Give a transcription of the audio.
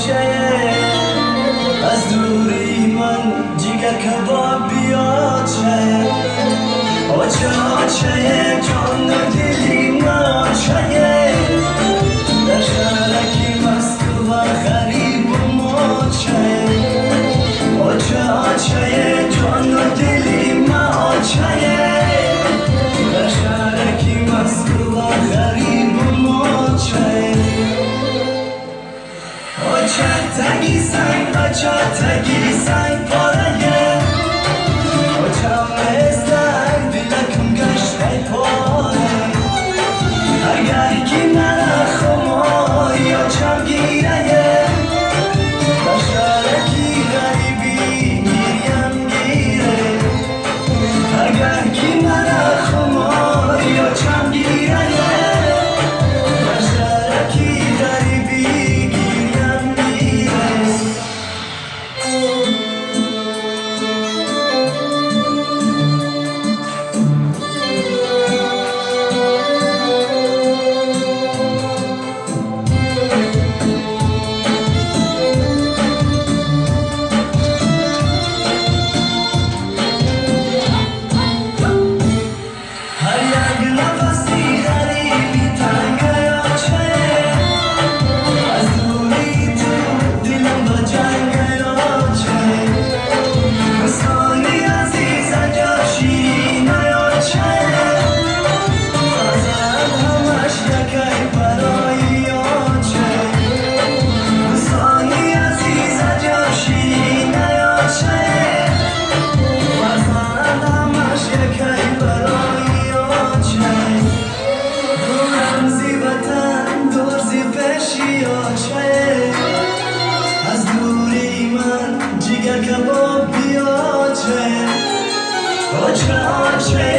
آچه از دوری من جیگر کبابی آچه آچه جان و دلی من آچه در شهرکی مسکو و غریب و ماچه آچه جان و دلی من آچه در شهرکی مسکو و غریب و ماچه تگی سنگ پاره آچم استن دیلکم گشته پاره اگر کی نرخم آچم گیره در شهرکی غریبی گیریم گیره اگر کی نرخم آچم گیره در شهرکی غریبی گیریم گیره از دوری من جیگر کباب بیاچه آچه